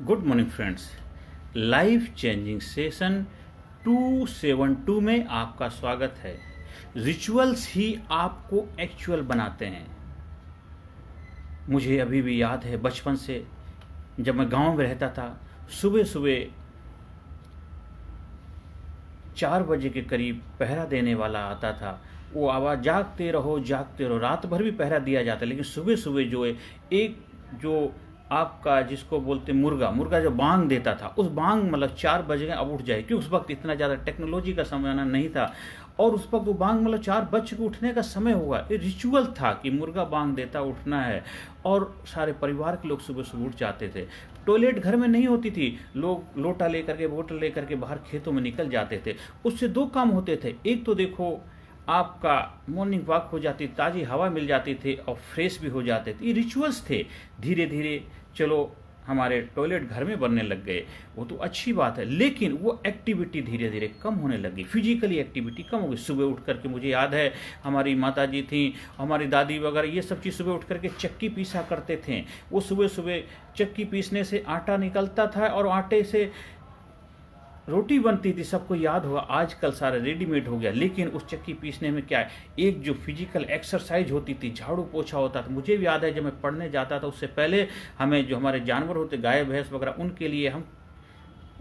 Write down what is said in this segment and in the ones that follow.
Good morning friends. Life changing session 272 में आपका स्वागत है। रिचुअल्स ही आपको एक्चुअल बनाते हैं। मुझे अभी भी याद है बचपन से, जब मैं गांव में रहता था, सुबह सुबह 4 बजे के करीब पहरा देने वाला आता था। वो आवाज़ जागते रहो जागते रहो। रात भर भी पहरा दिया जाता, लेकिन सुबह सुबह जो है एक जो आपका जिसको बोलते मुर्गा जो बांग देता था, उस बांग मतलब 4 बज गए अब उठ जाए, क्योंकि उस वक्त इतना ज़्यादा टेक्नोलॉजी का जमाना नहीं था। और उस वक्त वो बांग मतलब 4 बज के उठने का समय होगा। ये रिचुअल था कि मुर्गा बांग देता उठना है, और सारे परिवार के लोग सुबह सुबह उठ जाते थे। टॉयलेट घर में नहीं होती थी, लोग लोटा लेकर के बोतल लेकर के बाहर खेतों में निकल जाते थे। उससे 2 काम होते थे। एक तो देखो आपका मॉर्निंग वॉक हो जाती, ताज़ी हवा मिल जाती थी और फ्रेश भी हो जाते थे। ये रिचुअल्स थे। धीरे धीरे चलो हमारे टॉयलेट घर में बनने लग गए, वो तो अच्छी बात है, लेकिन वो एक्टिविटी धीरे धीरे कम होने लगी। फिजिकली एक्टिविटी कम हो गई। सुबह उठ करके मुझे याद है हमारी माता जी थी, हमारी दादी वगैरह, ये सब चीज़ सुबह उठ करके चक्की पीसा करते थे। वो सुबह सुबह चक्की पीसने से आटा निकलता था और आटे से रोटी बनती थी। सबको याद होगा, आजकल सारा रेडीमेड हो गया, लेकिन उस चक्की पीसने में क्या है, एक जो फिजिकल एक्सरसाइज होती थी, झाड़ू पोछा होता था। मुझे भी याद है जब मैं पढ़ने जाता था, उससे पहले हमें जो हमारे जानवर होते, गाय भैंस वगैरह, उनके लिए हम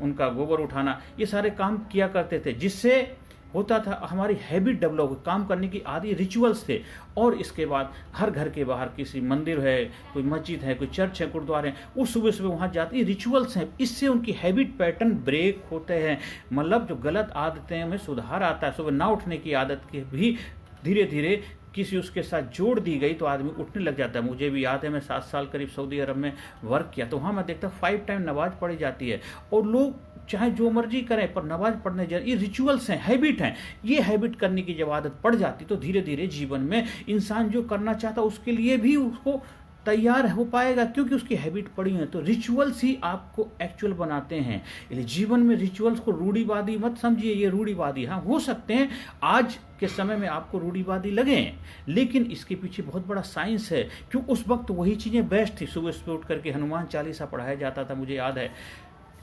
उनका गोबर उठाना, ये सारे काम किया करते थे, जिससे होता था हमारी हैबिट डेवलप हो, काम करने की आदि रिचुअल्स थे। और इसके बाद हर घर के बाहर किसी मंदिर है, कोई मस्जिद है, कोई चर्च है, गुरुद्वारे हैं, वो सुबह सुबह वहाँ जाते हैं। रिचुअल्स हैं, इससे उनकी हैबिट पैटर्न ब्रेक होते हैं। मतलब जो गलत आदतें में सुधार आता है। सुबह ना उठने की आदत की भी धीरे धीरे किसी उसके साथ जोड़ दी गई तो आदमी उठने लग जाता है। मुझे भी याद है मैं 7 साल करीब सऊदी अरब में वर्क किया, तो वहाँ मैं देखता 5 टाइम नमाज पढ़ी जाती है, और लोग चाहे जो मर्जी करें पर नमाज पढ़ने जाए। ये रिचुअल्स हैं, हैबिट हैं। ये हैबिट करने की जब आदत पड़ जाती तो धीरे धीरे जीवन में इंसान जो करना चाहता उसके लिए भी उसको तैयार हो पाएगा, क्योंकि उसकी हैबिट पड़ी है। तो रिचुअल्स ही आपको एक्चुअल बनाते हैं। इसलिए जीवन में रिचुअल्स को रूढ़िवादी मत समझिए। ये रूढ़िवादी हाँ हो सकते हैं, आज के समय में आपको रूढ़िवादी लगे, लेकिन इसके पीछे बहुत बड़ा साइंस है, क्यों उस वक्त वही चीज़ें बेस्ट थी। सुबह सुबह उठ करके हनुमान चालीसा पढ़ाया जाता था। मुझे याद है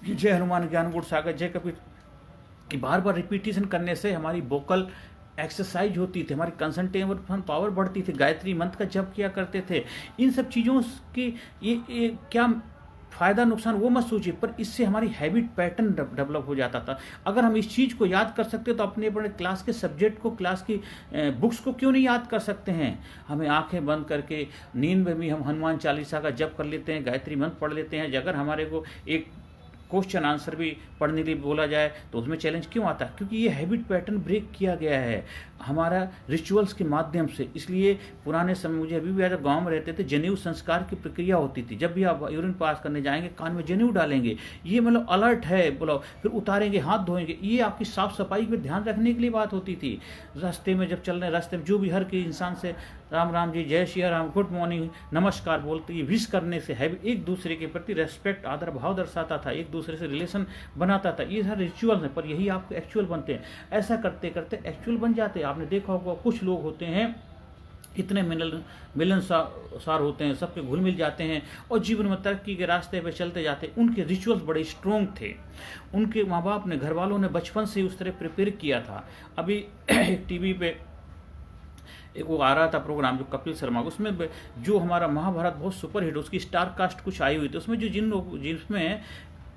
जय हनुमान ज्ञान गुण सागर जय कबीर की बार बार रिपीटेशन करने से हमारी वोकल एक्सरसाइज होती थी, हमारी कंसंट्रेशन पावर बढ़ती थी, गायत्री मंत्र का जप किया करते थे। इन सब चीज़ों की ये क्या फ़ायदा नुकसान वो मत सोचिए, पर इससे हमारी हैबिट पैटर्न डेवलप हो जाता था। अगर हम इस चीज़ को याद कर सकते तो अपने अपने क्लास के सब्जेक्ट को, क्लास की बुक्स को क्यों नहीं याद कर सकते हैं। हमें आंखें बंद करके नींद में भी हम हनुमान चालीसा का जप कर लेते हैं, गायत्री मंत्र पढ़ लेते हैं। अगर हमारे को एक क्वेश्चन आंसर भी पढ़ने के लिए बोला जाए तो उसमें चैलेंज क्यों आता है, क्योंकि ये हैबिट पैटर्न ब्रेक किया गया है हमारा रिचुअल्स के माध्यम से। इसलिए पुराने समय, मुझे अभी भी याद है, गाँव में रहते थे, जनेऊ संस्कार की प्रक्रिया होती थी। जब भी आप यूरिन पास करने जाएंगे कान में जनेऊ डालेंगे, ये मतलब अलर्ट है बोलो, फिर उतारेंगे, हाथ धोएंगे। ये आपकी साफ सफाई पर ध्यान रखने के लिए बात होती थी। रास्ते में जब चल रहे, रास्ते में जो भी हर के इंसान से राम राम जी, जय श्री राम, गुड मॉर्निंग, नमस्कार बोलते, ये विश करने से है एक दूसरे के प्रति रेस्पेक्ट, आदर भाव दर्शाता था, एक दूसरे से रिलेशन बनाता था। ये सारे रिचुअल हैं, पर यही आपको एक्चुअल बनते हैं। ऐसा करते करते एक्चुअल बन जाते हैं। आपने देखा होगा कुछ लोग होते हैं इतने मिलनसार होते हैं, सबके घुल मिल जाते हैं और जीवन में तरक्की के रास्ते पे चलते जाते हैं। उनके रिचुअल्स बड़े स्ट्रॉन्ग थे। उनके माँ बाप ने, घर वालों ने बचपन से उस तरह प्रिपेयर किया था। अभी टीवी पे एक वो आ रहा था प्रोग्राम जो कपिल शर्मा, उसमें जो हमारा महाभारत बहुत सुपर हिट, उसकी स्टार कास्ट कुछ आई हुई थी। उसमें जो जिसमें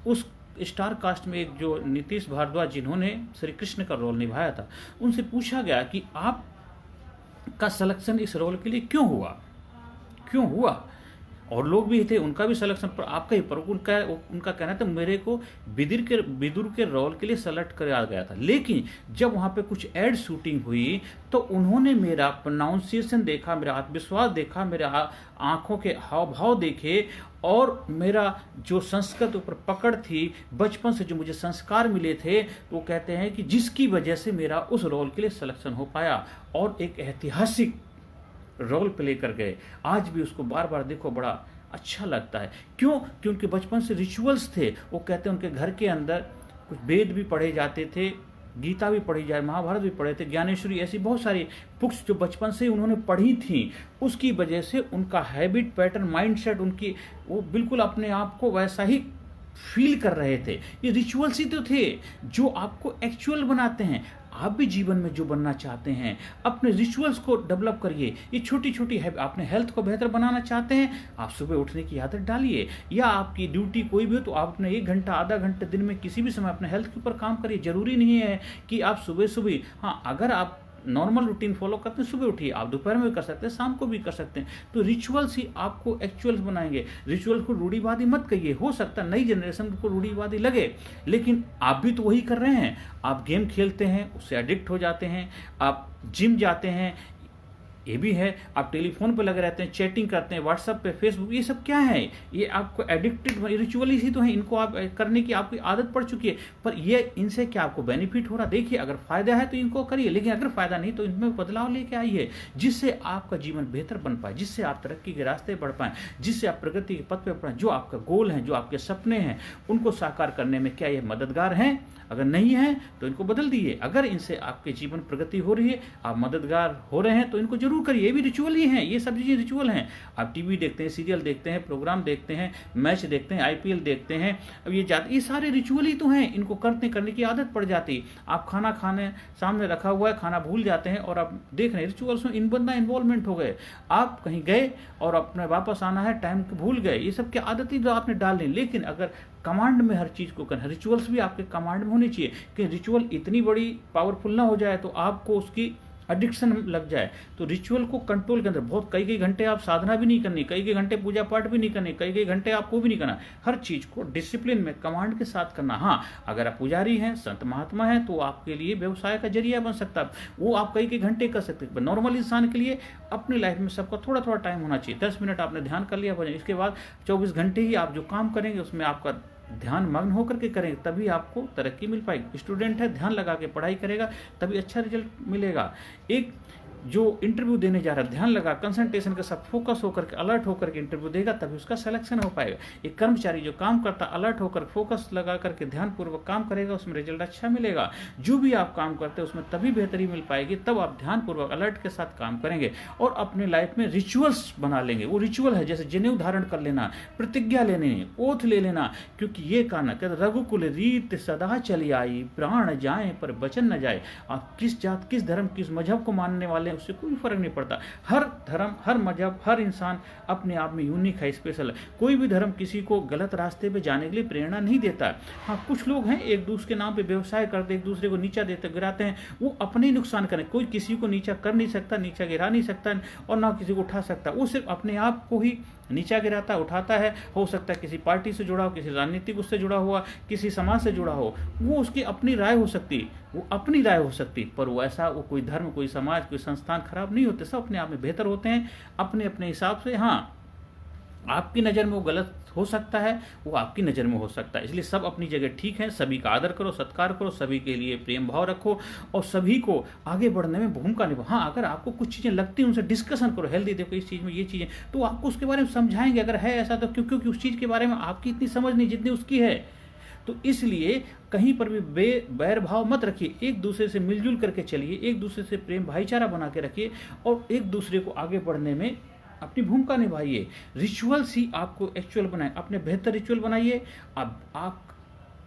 उस स्टार कास्ट में एक जो नीतीश भारद्वाज, जिन्होंने श्री कृष्ण का रोल निभाया था, उनसे पूछा गया कि आप का सिलेक्शन इस रोल के लिए क्यों हुआ। और लोग भी थे, उनका भी सिलेक्शन, पर आपका ही, पर उनका कहना था मेरे को विदुर के रोल के लिए सेलेक्ट किया गया था। लेकिन जब वहाँ पे कुछ एड शूटिंग हुई तो उन्होंने मेरा प्रोनाउंसिएशन देखा, मेरा आत्मविश्वास देखा, मेरे आंखों के हाव भाव देखे, और मेरा जो संस्कृत ऊपर पकड़ थी, बचपन से जो मुझे संस्कार मिले थे, तो वो कहते हैं कि जिसकी वजह से मेरा उस रोल के लिए सिलेक्शन हो पाया और एक ऐतिहासिक रोल प्ले कर गए। आज भी उसको बार बार देखो, बड़ा अच्छा लगता है। क्यों? क्योंकि बचपन से रिचुअल्स थे। वो कहते हैं उनके घर के अंदर कुछ वेद भी पढ़े जाते थे, गीता भी पढ़ी जाए, महाभारत भी पढ़े थे, ज्ञानेश्वरी, ऐसी बहुत सारी बुक्स जो बचपन से उन्होंने पढ़ी थी। उसकी वजह से उनका हैबिट पैटर्न, माइंडसेट, उनकी वो बिल्कुल अपने आप को वैसा ही फील कर रहे थे। ये रिचुअल्स ही तो थे जो आपको एक्चुअल बनाते हैं। आप भी जीवन में जो बनना चाहते हैं, अपने रिचुअल्स को डेवलप करिए। ये छोटी छोटी है, आपने हेल्थ को बेहतर बनाना चाहते हैं, आप सुबह उठने की आदत डालिए, या आपकी ड्यूटी कोई भी हो तो आप अपने 1 घंटा आधा घंटे दिन में किसी भी समय अपने हेल्थ के ऊपर काम करिए। जरूरी नहीं है कि आप सुबह सुबह, हाँ अगर आप नॉर्मल रूटीन फॉलो करते हैं सुबह उठिए, आप दोपहर में भी कर सकते हैं, शाम को भी कर सकते हैं। तो रिचुअल्स ही आपको एक्चुअल्स बनाएंगे। रिचुअल को रूढ़िवादी मत कहिए, हो सकता है नई जनरेशन को रूढ़िवादी लगे, लेकिन आप भी तो वही कर रहे हैं। आप गेम खेलते हैं, उससे एडिक्ट हो जाते हैं, आप जिम जाते हैं, ये भी है, आप टेलीफोन पे लगे रहते हैं, चैटिंग करते हैं, व्हाट्सएप पे, फेसबुक, ये सब क्या है? ये आपको एडिक्टेड रिचुअल ही तो है, इनको आप करने की आपकी आदत पड़ चुकी है। पर ये इनसे क्या आपको बेनिफिट हो रहा? देखिए, अगर फायदा है तो इनको करिए, लेकिन अगर फायदा नहीं तो इनमें बदलाव लेके आइए, जिससे आपका जीवन बेहतर बन पाए, जिससे आप तरक्की के रास्ते बढ़ पाए, जिससे आप प्रगति के पथ पे बढ़े। जो आपका गोल है, जो आपके सपने हैं, उनको साकार करने में क्या ये मददगार हैं? अगर नहीं है तो इनको बदल दीजिए। अगर इनसे आपके जीवन प्रगति हो रही है, आप मददगार हो रहे हैं, तो इनको जरूर करिए। ये भी रिचुअल ही हैं, ये सब चीजें रिचुअल हैं। आप टीवी देखते हैं, सीरियल देखते हैं, प्रोग्राम देखते हैं, मैच देखते हैं, आईपीएल देखते हैं, अब ये सारे रिचुअल ही तो हैं। इनको करने की आदत पड़ जाती। आप खाना खाने सामने रखा हुआ है, खाना भूल जाते हैं और आप देख रहे हैं रिचुअल्स में बंदा इन्वॉल्वमेंट हो गए। आप कहीं गए और अपने वापस आना है, टाइम भूल गए। ये सब क्या आदत ही तो आपने डाल ली। लेकिन अगर कमांड में हर चीज को करना, रिचुअल्स भी आपके कमांड में होनी चाहिए कि रिचुअल इतनी बड़ी पावरफुल ना हो जाए तो आपको उसकी एडिक्शन लग जाए। तो रिचुअल को कंट्रोल के अंदर, बहुत कई घंटे आप साधना भी नहीं करनी, कई घंटे पूजा पाठ भी नहीं करनी, कई घंटे आपको भी नहीं करना। हर चीज को डिसिप्लिन में कमांड के साथ करना। हाँ, अगर आप पुजारी हैं, संत महात्मा हैं, तो आपके लिए व्यवसाय का जरिया बन सकता है, वो आप कई घंटे कर सकते हैं। नॉर्मल इंसान के लिए अपनी लाइफ में सबका थोड़ा थोड़ा टाइम होना चाहिए। 10 मिनट आपने ध्यान कर लिया, इसके बाद 24 घंटे ही आप जो काम करेंगे उसमें आपका ध्यान मग्न होकर के करें, तभी आपको तरक्की मिल पाएगी। स्टूडेंट है, ध्यान लगा के पढ़ाई करेगा तभी अच्छा रिजल्ट मिलेगा। एक जो इंटरव्यू देने जा रहा है, ध्यान लगा, कंसंट्रेशन के साथ फोकस होकर के, अलर्ट होकर के इंटरव्यू देगा, तभी उसका सिलेक्शन हो पाएगा। एक कर्मचारी जो काम करता, अलर्ट होकर फोकस लगा करके ध्यानपूर्वक काम करेगा, उसमें रिजल्ट अच्छा मिलेगा। जो भी आप काम करते हैं उसमें तभी बेहतरी मिल पाएगी, तब आप ध्यानपूर्वक अलर्ट के साथ काम करेंगे और अपने लाइफ में रिचुअल्स बना लेंगे। वो रिचुअल है जैसे जनेऊ धारण कर लेना, प्रतिज्ञा लेने, ओथ ले लेना, क्योंकि ये कहना कहते रघुकुल रीत सदा चली आई, प्राण जाए पर वचन न जाए। आप किस जात, किस धर्म, किस मजहब को मानने वाले, उससे कोई फर्क नहीं पड़ता। हर धर्म, हर मजहब, हर इंसान अपने आप में यूनिक है, स्पेशल है। कोई भी धर्म किसी को गलत रास्ते पे जाने के लिए प्रेरणा नहीं देता। हाँ, कुछ लोग हैं एक दूसरे के नाम पे व्यवसाय करते, एक दूसरे को नीचा देते, गिराते हैं, वो अपने ही नुकसान करें। कोई किसी को नीचा कर नहीं सकता, नीचा गिरा नहीं सकता और ना किसी को उठा सकता। वो सिर्फ अपने आप को ही नीचा गिराता, उठाता है। हो सकता है किसी पार्टी से जुड़ा हो, किसी राजनीतिक उससे जुड़ा हुआ, किसी समाज से जुड़ा हो, वो उसकी अपनी राय हो सकती, वो अपनी राय हो सकती, पर वो ऐसा, वो कोई धर्म, कोई समाज, कोई संस्थान खराब नहीं होते, सब अपने आप में बेहतर होते हैं अपने अपने हिसाब से। हाँ, आपकी नज़र में वो गलत हो सकता है, वो आपकी नज़र में हो सकता है, इसलिए सब अपनी जगह ठीक है। सभी का आदर करो, सत्कार करो, सभी के लिए प्रेम भाव रखो और सभी को आगे बढ़ने में भूमिका निभाओ। हाँ, अगर आपको कुछ चीज़ें लगती हैं उनसे डिस्कशन करो, हेल्दी देखो इस चीज़ में ये चीज़ें, तो आपको उसके बारे में समझाएंगे। अगर है ऐसा तो क्योंकि उस चीज़ के बारे में आपकी इतनी समझ नहीं जितनी उसकी है। तो इसलिए कहीं पर भी बैर भाव मत रखिए, एक दूसरे से मिलजुल करके चलिए, एक दूसरे से प्रेम भाईचारा बना के रखिए और एक दूसरे को आगे बढ़ने में अपनी भूमिका निभाइए। रिचुअल्स ही आपको एक्चुअल बनाए, अपने बेहतर रिचुअल बनाइए, अब आप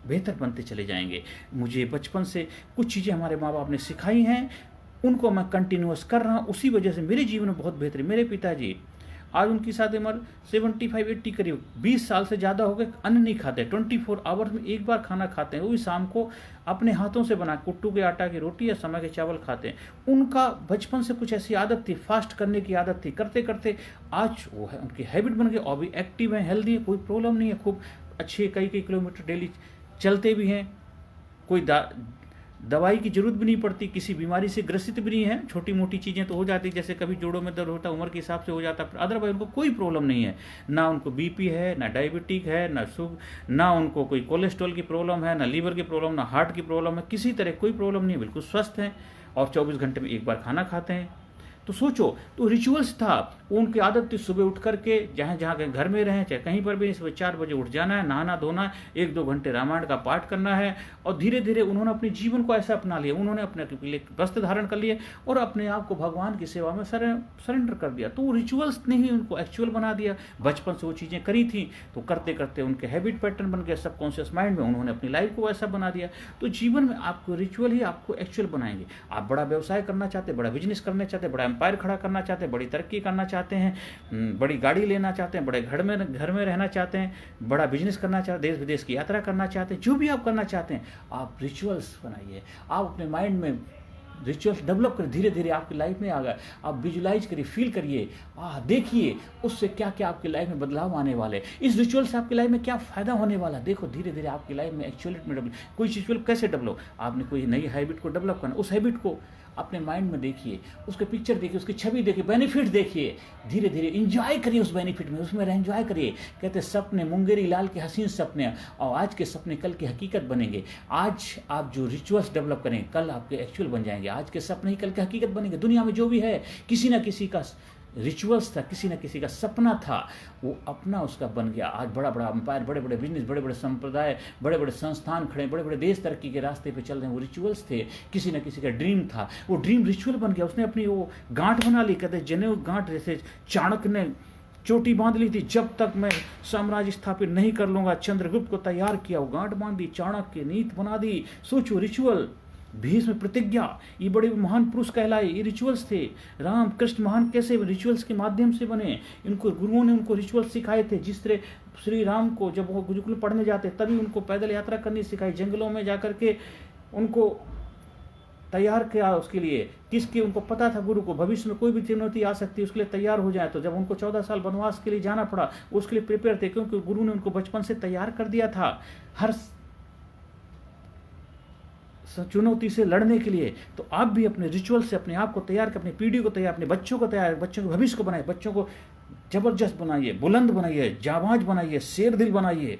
बेहतर बनते चले जाएंगे। मुझे बचपन से कुछ चीज़ें हमारे माँ बाप ने सिखाई हैं, उनको मैं कंटिन्यूअस कर रहा हूँ, उसी वजह से मेरे जीवन में बहुत बेहतरी। मेरे पिताजी आज उनकी शादी उम्र 75-80 करीब, 20 साल से ज़्यादा हो गए, अन्न नहीं खाते, 24 आवर्स में एक बार खाना खाते हैं, वो भी शाम को अपने हाथों से बना कुट्टू के आटा की रोटी या समय के चावल खाते हैं। उनका बचपन से कुछ ऐसी आदत थी, फास्ट करने की आदत थी, करते करते आज वो है उनकी हैबिट बन गई और भी एक्टिव है, हेल्दी है, कोई प्रॉब्लम नहीं है, खूब अच्छे कई किलोमीटर डेली चलते भी हैं, कोई दवाई की जरूरत भी नहीं पड़ती, किसी बीमारी से ग्रसित भी नहीं है। छोटी मोटी चीज़ें तो हो जाती, जैसे कभी जोड़ों में दर्द होता है, उम्र के हिसाब से हो जाता है, अदरवाइज उनको कोई प्रॉब्लम नहीं है। ना उनको बीपी है, ना डायबिटिक है, ना उनको कोई कोलेस्ट्रॉल की प्रॉब्लम है, ना लीवर की प्रॉब्लम, ना हार्ट की प्रॉब्लम है, किसी तरह कोई प्रॉब्लम नहीं है, बिल्कुल स्वस्थ हैं और 24 घंटे में एक बार खाना खाते हैं। तो सोचो, तो रिचुअल्स था, उनकी आदत थी सुबह उठ करके जहाँ जहाँ के घर में रहें चाहे कहीं पर भी, सुबह 4 बजे उठ जाना है, नहाना धोना है, 1-2 घंटे रामायण का पाठ करना है। और धीरे धीरे उन्होंने अपने जीवन को ऐसा अपना लिया, उन्होंने अपने लिए वस्त्र धारण कर लिए और अपने आप को भगवान की सेवा में सरेंडर कर दिया। तो रिचुअल्स ने ही उनको एक्चुअल बना दिया। बचपन से वो चीज़ें करी थी तो करते करते उनके हैबिट पैटर्न बन गया, सबकॉन्शियस माइंड में उन्होंने अपनी लाइफ को ऐसा बना दिया। तो जीवन में आपको रिचुअल ही आपको एक्चुअल बनाएंगे। आप बड़ा व्यवसाय करना चाहते हैं, बड़ा बिजनेस करना चाहते हैं, बड़ा एम्पायर खड़ा करना चाहते हैं, बड़ी तरक्की करना चाहते हैं, बड़ी गाड़ी लेना चाहते हैं, बड़े घर में रहना चाहते हैं, बड़ा बिजनेस करना चाहते हैं, देश विदेश की यात्रा करना चाहते हैं, जो भी आप करना चाहते हैं आप रिचुअल्स बनाइए। आप अपने माइंड में रिचुअल्स डेवलप करें, धीरे धीरे आपकी लाइफ में आ गए। आप विजुलाइज करिए, फील करिए, देखिए उससे क्या क्या आपकी लाइफ में बदलाव आने वाले, इस रिचुअल से आपकी लाइफ में क्या फायदा होने वाला। देखो धीरे धीरे आपकी लाइफ में एक्चुअलिटी में कोई रिचुअल कैसे डेवलप, आपने कोई नई हैबिट को डेवलप करना, उस हैबिट को अपने माइंड में देखिए, उसके पिक्चर देखिए, उसकी छवि देखिए, बेनिफिट देखिए, धीरे धीरे इंजॉय करिए उस बेनिफिट में, उसमें एंजॉय करिए। कहते सपने मुंगेरी लाल के हसीन सपने, और आज के सपने कल की हकीकत बनेंगे। आज आप जो रिचुअल्स डेवलप करेंगे कल आपके एक्चुअल बन जाएंगे। आज के सपने ही कल की हकीकत बनेंगे। दुनिया में जो भी है किसी ना किसी का रिचुअल्स था, किसी न किसी का सपना था, वो अपना उसका बन गया। आज बड़ा बड़ा अंपायर, बड़े बड़े बिजनेस, बड़े बड़े संप्रदाय, बड़े बड़े संस्थान खड़े, बड़े बड़े देश तरक्की के रास्ते पे चल रहे हैं। वो रिचुअल्स थे, किसी न किसी का ड्रीम था, वो ड्रीम रिचुअल बन गया। उसने अपनी वो गांठ बना ली, कहते जनेऊ गांठ, जैसे चाणक्य ने चोटी बांध ली थी, जब तक मैं साम्राज्य स्थापित नहीं कर लूंगा। चंद्रगुप्त को तैयार किया, वो गांठ बांध दी, चाणक्य नीति बना दी। सोचो रिचुअल, भीष्म प्रतिज्ञा, ये बड़े महान पुरुष कहलाए, ये रिचुअल्स थे। राम कृष्ण महान कैसे रिचुअल्स के माध्यम से बने, इनको गुरुओं ने उनको रिचुअल्स सिखाए थे। जिस तरह श्री राम को जब वो गुरुकुल पढ़ने जाते तभी उनको पैदल यात्रा करनी सिखाई, जंगलों में जाकर के उनको तैयार किया उसके लिए। किसके, उनको पता था गुरु को भविष्य में कोई भी चुनौती आ सकती है, उसके लिए तैयार हो जाए। तो जब उनको 14 साल वनवास के लिए जाना पड़ा, उसके लिए प्रिपेयर थे, क्योंकि गुरु ने उनको बचपन से तैयार कर दिया था हर चुनौती से लड़ने के लिए। तो आप भी अपने रिचुअल से अपने आप को तैयार कर, अपनी पीढ़ी को तैयार, अपने बच्चों को तैयार, बच्चों के भविष्य को बनाए, बच्चों को जबरदस्त बनाइए, बुलंद बनाइए, जाबाज बनाइए, शेर दिल बनाइए,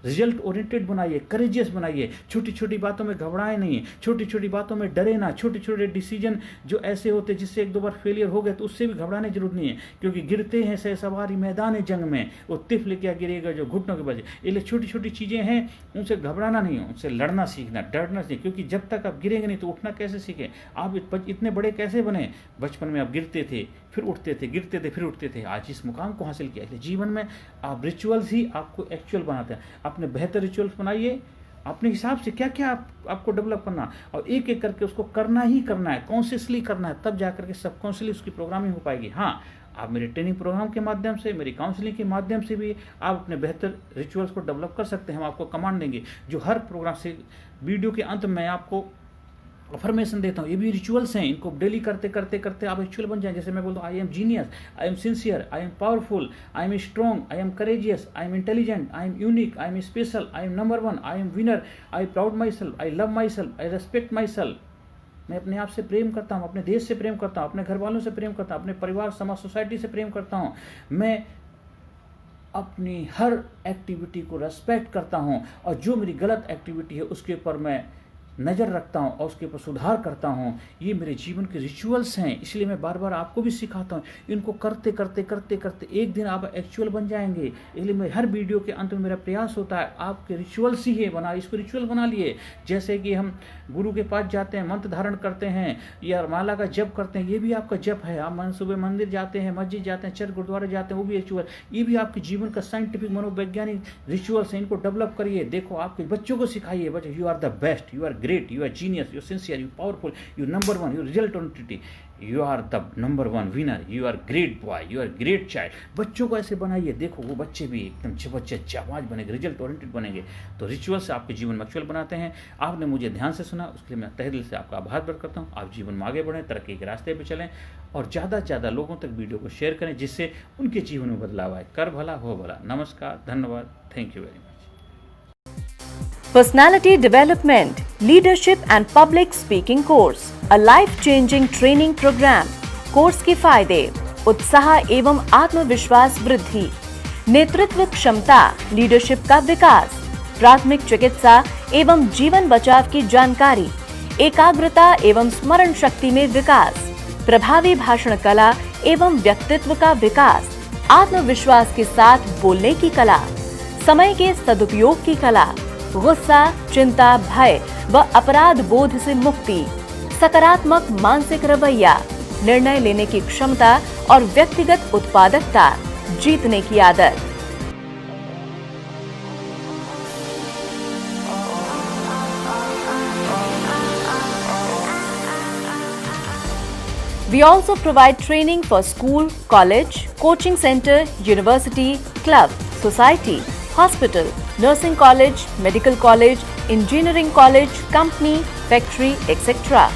रिजल्ट ओरिएंटेड बनाइए, करेजियस बनाइए। छोटी छोटी बातों में घबराए नहीं, छोटी छोटी बातों में डरे ना। छोटे छोटे डिसीजन जो ऐसे होते जिससे 1-2 बार फेलियर हो गए तो उससे भी घबराने की जरूरत नहीं है, क्योंकि गिरते हैं सह सवारी मैदान जंग में, वो तिफल क्या गिरेगा जो घुटनों के बजे। इसलिए छोटी छोटी चीज़ें हैं, उनसे घबराना नहीं है, उनसे लड़ना सीखना, डरना सीखना, क्योंकि जब तक आप गिरेंगे नहीं तो उठना कैसे सीखें। आप इतने बड़े कैसे बने, बचपन में आप गिरते थे फिर उठते थे, गिरते थे फिर उठते थे, आज इस मुकाम को हासिल किया। इसलिए जीवन में आप रिचुअल्स ही आपको एक्चुअल बनाते हैं। अपने बेहतर रिचुअल्स बनाइए, अपने हिसाब से क्या क्या आपको डेवलप करना, और एक एक करके उसको करना ही करना है, कॉन्शियसली करना है, तब जाकर के सबकॉन्शियसली उसकी प्रोग्रामिंग हो पाएगी। हाँ, आप मेरे ट्रेनिंग प्रोग्राम के माध्यम से, मेरी काउंसलिंग के माध्यम से भी आप अपने बेहतर रिचुअल्स को डेवलप कर सकते हैं। हम आपको कमांड देंगे, जो हर प्रोग्राम से वीडियो के अंत में आपको अफर्मेशन देता हूँ, ये भी रिचुअल्स हैं। इनको डेली करते करते करते आप एक्चुअल बन जाएं। जैसे मैं बोलता हूँ, I am genius, I am sincere, I am powerful, I am strong, I am courageous, I am intelligent, I am unique, I am special, I am number 1, I am winner, I proud my self, I love my self, I respect my self. मैं अपने आप से प्रेम करता हूँ, अपने देश से प्रेम करता हूँ, अपने घर वालों से प्रेम करता हूँ, अपने परिवार, समाज, सोसाइटी से प्रेम करता हूँ। मैं अपनी हर एक्टिविटी को रेस्पेक्ट करता हूँ, और जो मेरी गलत एक्टिविटी है उसके ऊपर मैं नज़र रखता हूँ और उसके ऊपर सुधार करता हूँ। ये मेरे जीवन के रिचुअल्स हैं, इसलिए मैं बार बार आपको भी सिखाता हूँ। इनको करते करते करते करते एक दिन आप एक्चुअल बन जाएंगे। इसलिए मैं हर वीडियो के अंत में मेरा प्रयास होता है आपके रिचुअल्स ही है बना, इसको रिचुअल बना लिए। जैसे कि हम गुरु के पास जाते हैं, मंत्र धारण करते हैं या माला का जप करते हैं, ये भी आपका जप है। आप सुबह मंदिर जाते हैं, मस्जिद जाते हैं, चर्च गुरुद्वारे जाते हैं, वो भी रिचुअल। ये भी आपके जीवन का साइंटिफिक मनोवैज्ञानिक रिचुअल्स हैं, इनको डेवलप करिए। देखो आपके बच्चों को सिखाइए, बच्चे you are the best, you are great, you are genius, you are sincere, you are powerful, you are number 1, you are result oriented, you are the number 1 winner, you are great boy, you are great child। बच्चों को ऐसे बनाइए, देखो वो बच्चे भी एकदम जबरदस्त जाबाज बनेंगे, रिजल्ट ओरिएंटेड बनेंगे। तो रिचुअल से आपके जीवन में एक्चुअल बनाते हैं। आपने मुझे ध्यान से सुना, उसके लिए मैं तहे दिल से आपका आभार व्यक्त करता हूँ। आप जीवन में आगे बढ़ें, तरक्की के रास्ते पर चलें, और ज़्यादा से ज़्यादा लोगों तक वीडियो को शेयर करें, जिससे उनके जीवन में बदलाव आए। कर भला हो भला। नमस्कार, धन्यवाद, thank you very much. Personality Development, Leadership and Public Speaking Course, a life-changing training program। Course के फायदे: उत्साह एवं आत्मविश्वास वृद्धि, नेतृत्व क्षमता, लीडरशिप का विकास, प्राथमिक चिकित्सा एवं जीवन बचाव की जानकारी, एकाग्रता एवं स्मरण शक्ति में विकास, प्रभावी भाषण कला एवं व्यक्तित्व का विकास, आत्मविश्वास के साथ बोलने की कला, समय के सदुपयोग की कला, गुस्सा, चिंता, भय व अपराध बोध से मुक्ति, सकारात्मक मानसिक रवैया, निर्णय लेने की क्षमता और व्यक्तिगत उत्पादकता, जीतने की आदत। We also provide training for school, college, coaching center, university, club, society, hospital, nursing college, medical college, engineering college, company, factory, etc.